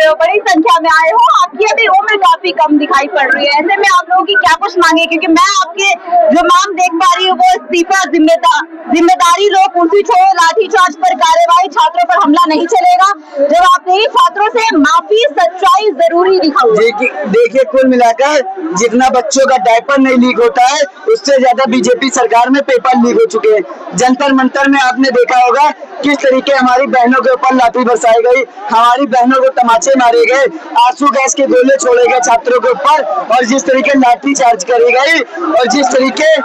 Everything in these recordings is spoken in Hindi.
हो, बड़ी संख्या में आए हो, आपकी अभी उम्र काफी कम दिखाई पड़ रही है, ऐसे में आप लोगों की क्या कुछ मांगे? क्योंकि मैं आपके जो मांग देख पा रही हूँ वो इस्तीफा, जिम्मेदारी लो, कुर्सी छोड़ो, लाठीचार्ज पर कार्रवाई, छात्रों पर हमला नहीं चलेगा, जवाब नहीं, छात्रों से माफी, सच्चाई जरूरी दिखाओ। देखिए कुल मिलाकर जितना बच्चों का डायपर नहीं लीक होता है उससे ज्यादा बीजेपी सरकार में पेपर लीक हो चुके हैं। जंतर मंतर में आपने देखा होगा किस तरीके हमारी बहनों के ऊपर लाठी बरसाई गई, हमारी बहनों को तमाचे मारे गए, आंसू गैस के गोले छोड़े गए छात्रों के ऊपर, और जिस तरीके लाठी चार्ज करी गई, और जिस तरीके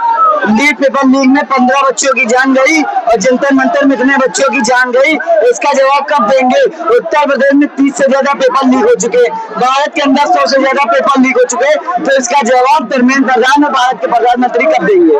लीड पेपर लीक में 15 बच्चों की जान गई और जंतर मंतर में इतने बच्चों की जान गई, इसका जवाब कब देंगे? उत्तर प्रदेश में 30 से ज्यादा पेपर लीक हो चुके, भारत के अंदर 100 से ज्यादा पेपर लीक हो चुके, तो इसका जवाब धर्मेंद्र प्रधान और भारत के प्रधानमंत्री कब देंगे?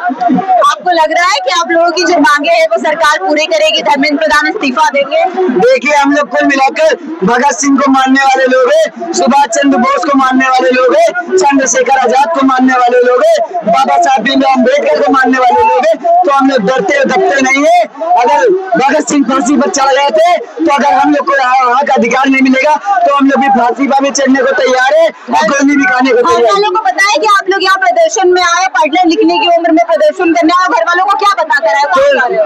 आपको लग रहा है कि आप लोगों की जो मांगे है वो सरकार पूरी करेगी, धर्मेंद्र प्रधान इस्तीफा देंगे? देखिए हम लोग कुल मिलाकर भगत सिंह को मानने वाले लोग हैं, सुभाष चंद्र बोस को मानने वाले लोग हैं, चंद्रशेखर आजाद को मानने वाले लोग हैं, बाबा साहब भीमराव अम्बेडकर को मानने वाले लोग हैं, तो हम लोग डरते और दबते नहीं है। अगर भगत सिंह फांसी पर चढ़ गए थे तो अगर हम लोग को यहाँ का अधिकार नहीं मिलेगा तो हम लोग भी फांसी पर भी चढ़ने को तैयार है और गोली भी खाने को तैयार है। को पता है कि आप लोग यहाँ प्रदर्शन में आए, पढ़ने लिखने की उम्र में प्रदर्शन करने आए, घर वालों को क्या पता करा है? तो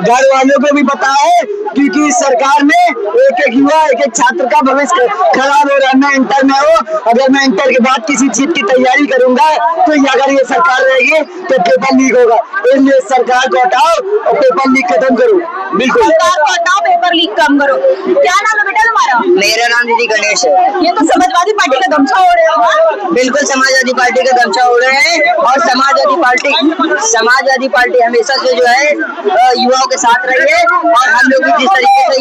घर वालों को भी पता है क्योंकि सरकार में एक एक युवा, एक एक छात्र का भविष्य खराब हो रहा है। मैं इंटर में हूँ, अगर मैं इंटर के बाद किसी चीज की तैयारी करूंगा तो अगर ये सरकार रहेगी तो पेपर लीक होगा, इसलिए सरकार को हटाओ और पेपर लीक खत्म करो। बिल्कुल सरकार को हटाओ, पेपर लीक कम करो। क्या नाम है बेटा तुम्हारा? मेरा नाम दीदी गणेश है। ये तो समाजवादी पार्टी का गमछा ओढ़ रहे हो? बिल्कुल समाजवादी पार्टी का गमछा ओढ़ रहे हैं और समाजवादी पार्टी हमेशा से जो है युवाओं के साथ रही है और हम लोग भी जिस तरीके से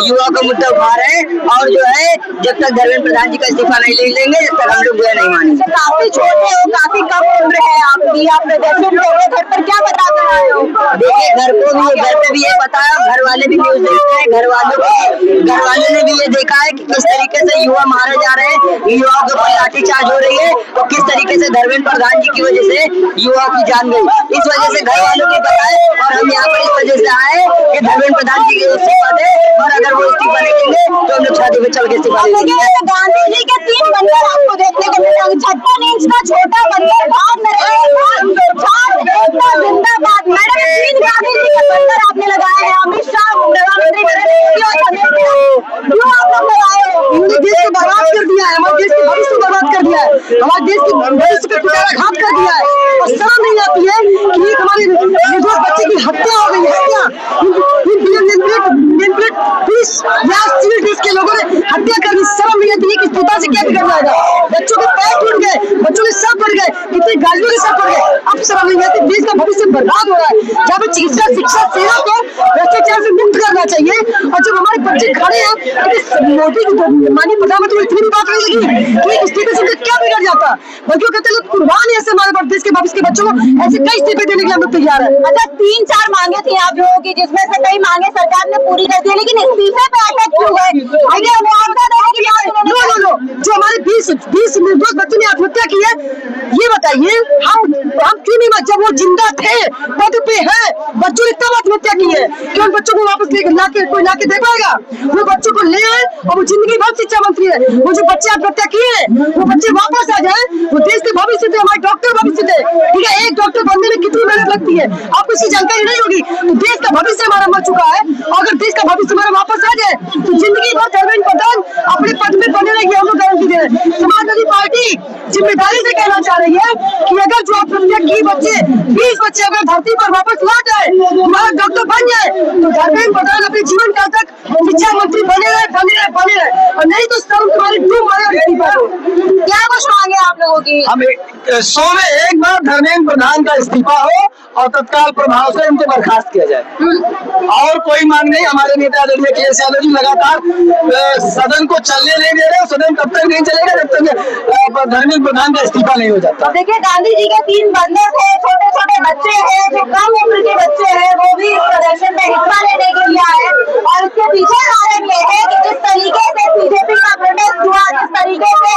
युवाओं का मुद्दा उठा रहे हैं और जो है जब तक धर्मेंद्र प्रधान जी का इस्तीफा नहीं ले लेंगे जब तक हम लोग जो है नहीं मानेंगे। काफी छोटे हो, काफी कम उम्र है आपकी, आप प्रदर्शन करोगे, घर पर क्या बता कर आए हो? देखिए घर पे भी ये पता है, घर वाले भी न्यूज देखते हैं, घर वालों ने भी ये देखा है कि किस तरीके से युवा मारे जा रहे हैं, युवाओं के ऊपर लाठीचार्ज हो रही है और किस तरीके से धर्मेंद्र प्रधान जी की वजह से युवाओं की जान गई। इस वजह से घर वालों को पता है और हम यहाँ पर इस वजह से आए कि धर्मेंद्र प्रधान जी के इस्तीफा दे और अगर वो इस्तीफा नहीं देंगे तो हम लोग शादी में चल के इस्तीफा देंगे। गांधी जी के 3 बंदर आपको देखने को मिलेंगे, 56 इंच का छोटा बंदर भाग में जिंदाबाद। मैडम 3 गांधी जी के बंदर आपने लगाए हैं, अमित शाह प्रधानमंत्री क्यों आप लोग लगाए हो? हिंदू देश को बर्बाद कर दिया है, हमारे देश के भविष्य को बर्बाद कर दिया है, हमारे देश के भविष्य को कुचाराघात कर दिया है और शर्म नहीं आती है कि एक हमारे निर्दोष बच्चे की हत्या हो गई, पुलिस या सिविल ड्रेस के लोगों ने हत्या कर दी। शर्म नहीं आती है कि पिता से क्या बिगड़ जाएगा? बच्चों के पैर टूट गए, बच्चों के सर पड़ गए, कितने गाड़ियों के सर पड़ गए, अब शर्म नहीं आती। देश का भविष्य बर्बाद हो रहा है। जहाँ पे चिकित्सा शिक्षा सेवा को भ्रष्टाचार से मुक्त करना चाहिए और जब हमारे बच्चे खड़े हैं मोदी माननीय प्रधानमंत्री इतनी बात नहीं लगी कि इस्तीफे से क्या बिगड़ जाता, बल्कि कहते लोग कुर्बान है ऐसे हमारे देश के भविष्य के बच्चों को ऐसे कई इस्तीफे देने के लिए हम लोग तैयार है। अच्छा 3-4 मांगे थी आप लोगों की, जिसमें से कई मांगे सरकार ने पूरी कर दी, लेकिन इस्तीफे पे अटक क्यों गए? जो हमारे 20 निर्दोष बच्चों ने आत्महत्या की है, ये बताइए हम क्यों नहीं, जब वो जिंदा थे पद पे है, बच्चों ने तब आत्महत्या की है, क्यों बच्चों को वापस कोई लाके दे पाएगा? वो बच्चों को ले आए और वो जिंदगी भर शिक्षा मंत्री है, वो जो बच्चे आत्महत्या किए हैं वो बच्चे वापस आ जाए, वो देश के भविष्य थे, हमारे डॉक्टर भविष्य थे। ठीक है, एक डॉक्टर बनने में कितनी मेहनत लगती है आपको इसकी जानकारी नहीं होगी। तो देश का भविष्य हमारा मर चुका है, अगर देश का भविष्य हमारा वापस आ जाए तो जिंदगी भर धर्मेंद्र प्रधान अपने पद में बने रहेंगे, हम लोग गारंटी दे रहे हैं। समाजवादी पार्टी जिम्मेदारी से कहना चाह रही है कि अगर जो आत्महत्या की बच्चे 20 बच्चे अगर धरती पर वापस लौट आए, हमारा डॉक्टर बन जाए, तो धर्मेंद्र प्रधान अपने जीवन काल तक शिक्षा मंत्री बने रहे और नहीं तो शर्म तुम्हारी डूब मारे। क्या कुछ मांगे आप लोगों की? हम 100 में 1 बार धर्मेंद्र प्रधान का इस्तीफा हो और तत्काल प्रभाव से उनको बर्खास्त किया जाए और कोई मांग नहीं। हमारे नेता आदरणीय अखिलेश यादव जी लगातार सदन को चलने नहीं दे रहे, सदन तब तक नहीं चलेगा जब तक धर्मेंद्र प्रधान का इस्तीफा नहीं हो जाता। देखिए गांधी जी के 3 बंदर थे, छोटे छोटे बच्चे हैं, जो कम उम्र के बच्चे हैं, वो भी इस प्रदर्शन में हिस्सा लेने के लिए आए और उसके पीछे कारण ये है कि जिस तरीके से बीजेपी का प्रोटेस्ट हुआ, जिस तरीके से